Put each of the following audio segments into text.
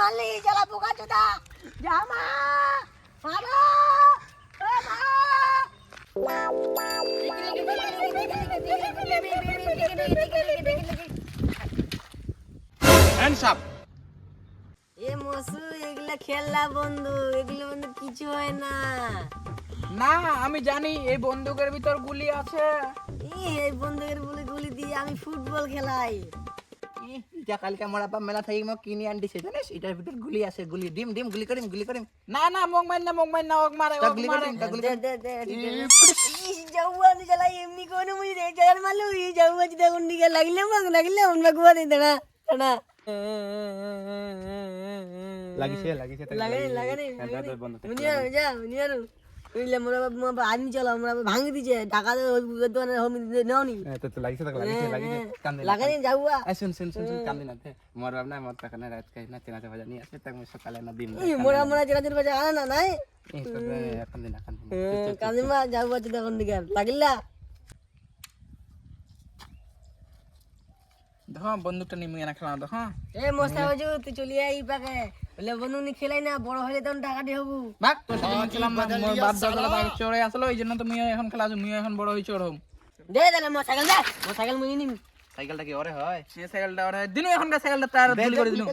মারলি জ্বালা পোকা চোদা জামা বাবা হ্যান্ডস আপ। এ মসু এগুলা খেললা বন্ধু, এগুলো বন্ধু কিছু হয় না। না আমি জানি এই বন্দুকের ভিতর গুলি আছে। এই বন্দুকের গুলি গুলি দিয়ে আমি ফুটবল খেলাই। এটা কালকে আমার আপা মেলা থেকে মোক কিনে আন দিছে জানিস, এটার ভিতর গুলি আছে, গুলি ডিম ডিম গুলি করিম। না না মোক মার না ওক মারে তা ওক গুলি মারে। করিম, তা গুলি দে করিম। দে দে ইস জওয়ান জ্বালা এমনি কোন মুই রে জাগার মারলো এই জওয়ান যদি কোন দিকে লাগলে আমরা গুয়া দে দাঁড়া দাঁড়া লাগিছে লাগানি মুনিয়ার বুঝলে মোরা বাবা আদমি চলো আমরা ভাঙি দিছে টাকা দোকানে নেওনি তো লাগিছে কান্দে লাগানি যাওয়া শুন কান্দে না তে মোর বাপ না মোর টাকা না রাত কাই না তেনা ভাজা নিয়ে আসে তাক মই সকালে না দিন এই মোরা জেরা বাজে আনা না নাই এই তো কান্দে না কান্দিমা যাওয়া যদি কোন দিকে লাগিলা দেখো বন্দুকটা নিয়ে না খেলা দেখো। এ মস্তা বাজু তুই চলি আই পাকে বলে বন্ধু নি খেলাই না বড় হলে তখন টাকা দি হবু ভাগ তোর সাথে আমি খেলাম না, মোর বাপ দাদা ভাগ চড়ে আসলো এই জন্য তুমি এখন খেলা আছো, মুই এখন বড় হই চড় হম। দে দে মো সাইকেল মুই নিম সাইকেলটা কি ওরে হয়? এই সাইকেলটা ওরে দিনু এখনকার সাইকেলটা তার গুলি করে দিনু।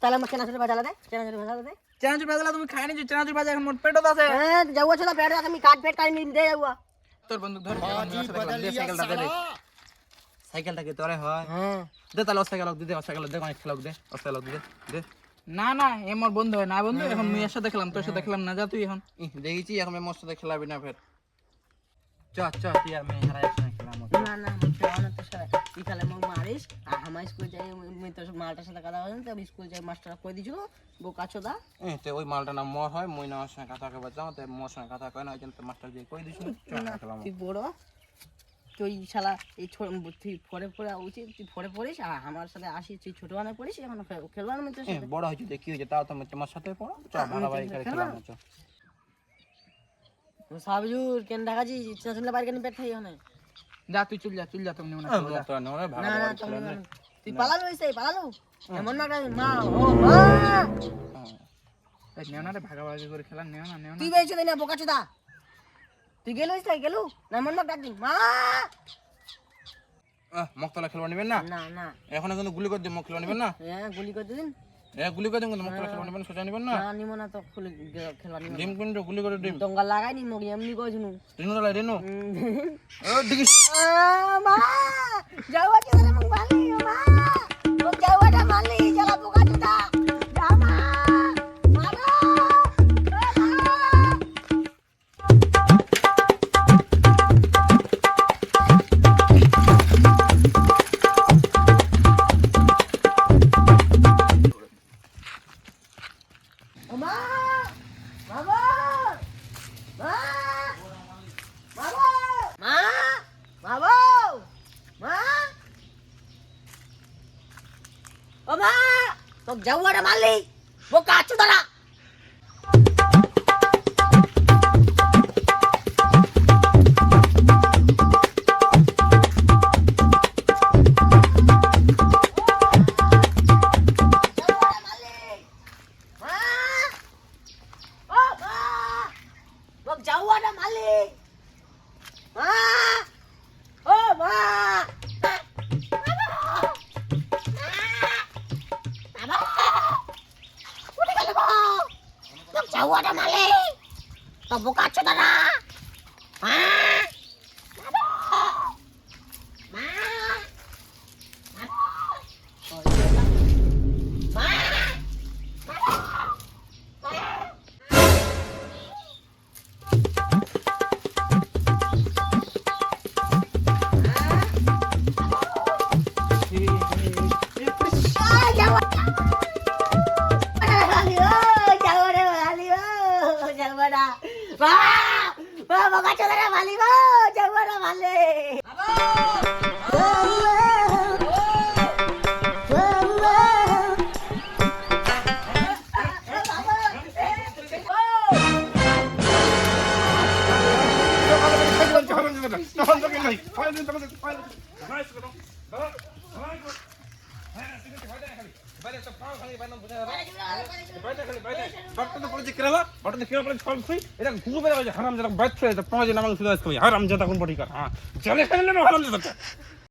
তাহলে মো কেনা বাজালা দে চানাচুর বাজালা তুমি খাই নি, চানাচুর বাজা এখন মোর পেটত আছে। হ্যাঁ যাওয়া চলা পেড়া আমি কাট পেট কাই নিন দে যাওয়া তোর বন্দুক ধর দে সাইকেলটা দে। সাইকেলটা কি তোরে হয়? হ্যাঁ দে তাহলে ও সাইকেল দে, ও সাইকেল দে, অনেক খেলাও দে, ও সাইকেল দে। না না এ মোর বন্ধু হয় না বন্ধু, এখন মুই এর সাথে খেলাম তোর সাথে খেলাম না, যা তুই এখন। দেখেছি এখন মোর সাথে খেলাবি না ফের। চ তুই আর মেয়ে হারাই খেলাম। না খেলা তো সারা তুই খালে মো মারিস আর আমার স্কুল যাই মুই তো মালটার সাথে কথা বলেন তো স্কুল যাই মাস্টার কই দিছিল বোকা চোদা তে ওই মালটা না মোর হয়, মুই না ওর সঙ্গে কথা কইবা যাও, তে মোর সঙ্গে কথা কয় না, ওই জন্য তো মাস্টার দিয়ে কই দিছ খেলাম। তুই বড় তুই শালা এই তুই ফরে উচিত তুই ফরে পড়িস আর আমার সাথে আসিস তুই ছোট বানায় পড়িস এখন খেলবার আমি তোর সাথে বড় হইছে দেখি হইছে তাও তো তোমার সাথে পড়ো, চ ভাগাভাগি করে খেলাম। চ ও সাবজুর কেন ঢাকাছি ইচ্ছা শুনলে বাইরে কেন পেট খাই হনে যা তুই চল যা তুমি মনে না তুই পালালো এমন না মা ও মা নেও না রে, ভাগাভাগি করে খেলা নেও না তুই বেঁচে না বোকা চোদা তুই গেলু না এমন না ডাক দি মা মকতলা খেলবা নিবেন না, না এখন কিন্তু গুলি করে দিন, মক খেলবা নিবেন না, হ্যাঁ গুলি করে দিন গুলি করে দিন, কিন্তু মকতলা খেলবা নিবেন, সোজা নিবেন না। না নিমো না তো খুলে খেলবা নিমো ডিম কিন্তু গুলি করে ডিম দঙ্গা লাগাই নিমো এমনি কইছনু রেনু ও দিগিস মা যাওয়া চোদা মং ভালি মা ও যাওয়াটা ভালি জ্বালা পোকা চোদা জামা মারো যাওয়াটা মারলি বোকা চোদা যাওয়াটা মারলি মা ও মা যাওয়াটা মারলি তো বোকা চোদা না বোকা চোদা না মারলি গো যাওয়াটা মারলি হারাম জাদা কোন বডি কর হ্যাঁ চলে খেলে হারাম জাদা